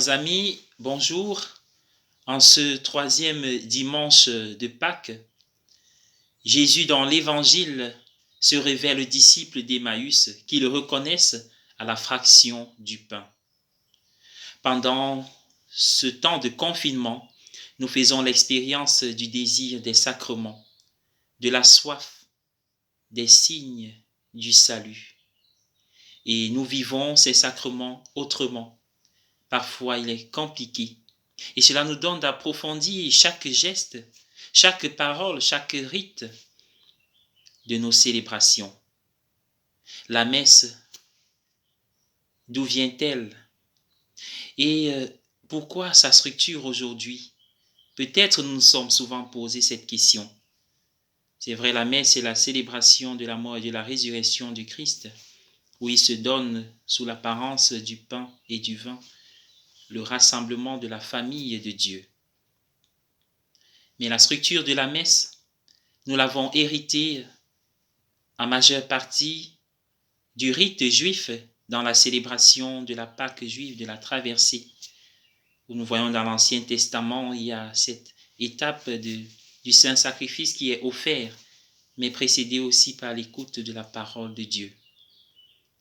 Chers amis, bonjour. En ce troisième dimanche de Pâques, Jésus dans l'Évangile se révèle aux disciples d'Emmaüs qui le reconnaissent à la fraction du pain. Pendant ce temps de confinement, nous faisons l'expérience du désir des sacrements, de la soif, des signes du salut. Et nous vivons ces sacrements autrement. Parfois, il est compliqué. Et cela nous donne d'approfondir chaque geste, chaque parole, chaque rite de nos célébrations. La messe, d'où vient-elle? Et pourquoi sa structure aujourd'hui? Peut-être nous nous sommes souvent posé cette question. C'est vrai, la messe est la célébration de la mort et de la résurrection du Christ, où il se donne sous l'apparence du pain et du vin, le rassemblement de la famille de Dieu. Mais la structure de la messe, nous l'avons héritée en majeure partie du rite juif dans la célébration de la Pâque juive, de la traversée, où nous voyons dans l'Ancien Testament, il y a cette étape du saint sacrifice qui est offert, mais précédée aussi par l'écoute de la parole de Dieu.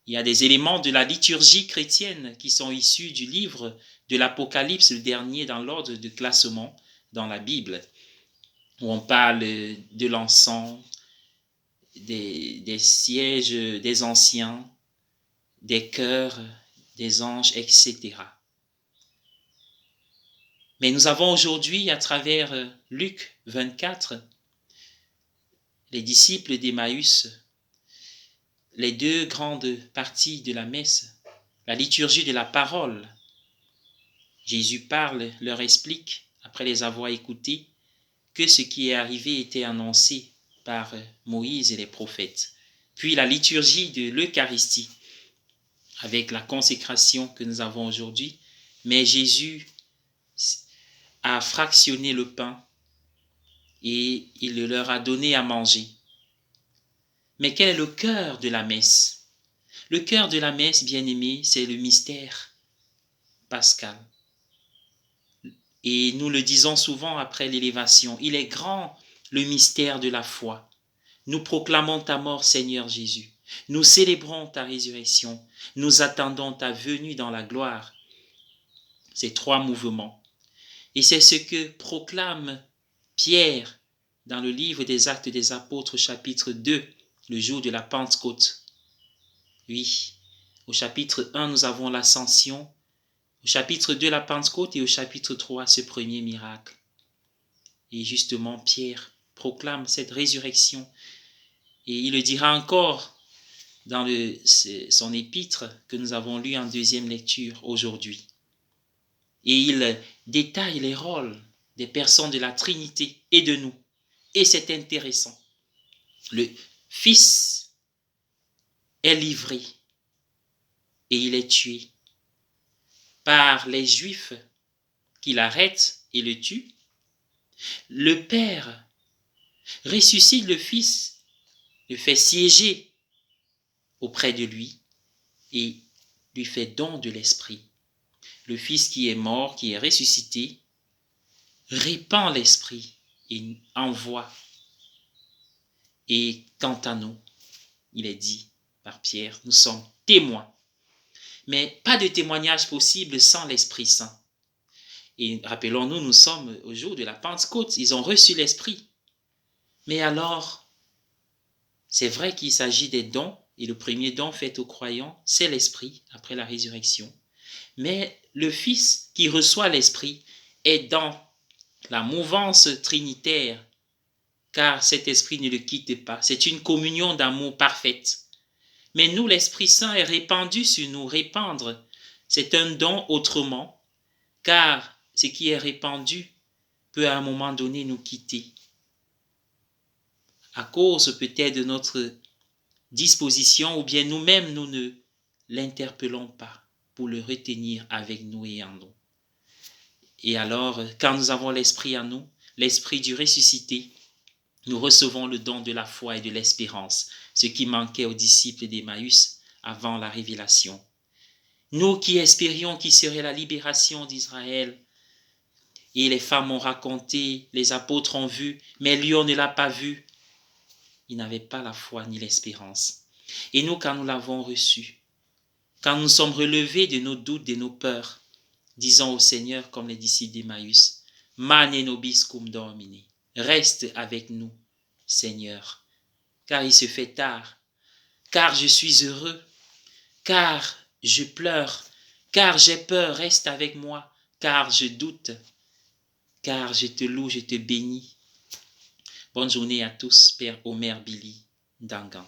Il y a des éléments de la liturgie chrétienne qui sont issus du livre de l'Apocalypse, le dernier dans l'ordre de classement dans la Bible, où on parle de l'encens, des sièges des anciens, des chœurs, des anges, etc. Mais nous avons aujourd'hui, à travers Luc 24, les disciples d'Emmaüs, les deux grandes parties de la messe, la liturgie de la parole. Jésus parle, leur explique, après les avoir écoutés, que ce qui est arrivé était annoncé par Moïse et les prophètes. Puis la liturgie de l'Eucharistie, avec la consécration que nous avons aujourd'hui. Mais Jésus a fractionné le pain et il le leur a donné à manger. Mais quel est le cœur de la messe? Le cœur de la messe, bien-aimé, c'est le mystère pascal. Et nous le disons souvent après l'élévation, il est grand le mystère de la foi. Nous proclamons ta mort, Seigneur Jésus. Nous célébrons ta résurrection. Nous attendons ta venue dans la gloire. Ces trois mouvements. Et c'est ce que proclame Pierre dans le livre des Actes des Apôtres, chapitre 2, le jour de la Pentecôte. Oui, au chapitre 1, nous avons l'ascension. Au chapitre 2, la Pentecôte, et au chapitre 3, ce premier miracle. Et justement, Pierre proclame cette résurrection. Et il le dira encore dans son épître que nous avons lu en deuxième lecture aujourd'hui. Et il détaille les rôles des personnes de la Trinité et de nous. Et c'est intéressant. Le Fils est livré et il est tué par les Juifs qui l'arrêtent et le tuent. Le Père ressuscite le Fils, le fait siéger auprès de lui et lui fait don de l'Esprit. Le Fils qui est mort, qui est ressuscité, répand l'Esprit et envoie. Et quant à nous, il est dit par Pierre, nous sommes témoins. Mais pas de témoignage possible sans l'Esprit Saint. Et rappelons-nous, nous sommes au jour de la Pentecôte, ils ont reçu l'Esprit. Mais alors, c'est vrai qu'il s'agit des dons, et le premier don fait aux croyants, c'est l'Esprit, après la résurrection. Mais le Fils qui reçoit l'Esprit est dans la mouvance trinitaire, car cet Esprit ne le quitte pas. C'est une communion d'amour parfaite. Mais nous, l'Esprit Saint est répandu sur nous. Répandre, c'est un don autrement, car ce qui est répandu peut à un moment donné nous quitter. À cause peut-être de notre disposition, ou bien nous-mêmes, nous ne l'interpellons pas pour le retenir avec nous et en nous. Et alors, quand nous avons l'Esprit en nous, l'Esprit du ressuscité, nous recevons le don de la foi et de l'espérance, ce qui manquait aux disciples d'Emmaüs avant la révélation. Nous qui espérions qu'il serait la libération d'Israël. Et les femmes ont raconté, les apôtres ont vu, mais lui, on ne l'a pas vu. Il n'avait pas la foi ni l'espérance. Et nous, quand nous l'avons reçu, quand nous sommes relevés de nos doutes, de nos peurs, disons au Seigneur, comme les disciples d'Emmaüs, Mane nobis cum Domine, reste avec nous, Seigneur, car il se fait tard, car je suis heureux, car je pleure, car j'ai peur, reste avec moi, car je doute, car je te loue, je te bénis. Bonne journée à tous, Père Omer Billy Dangan.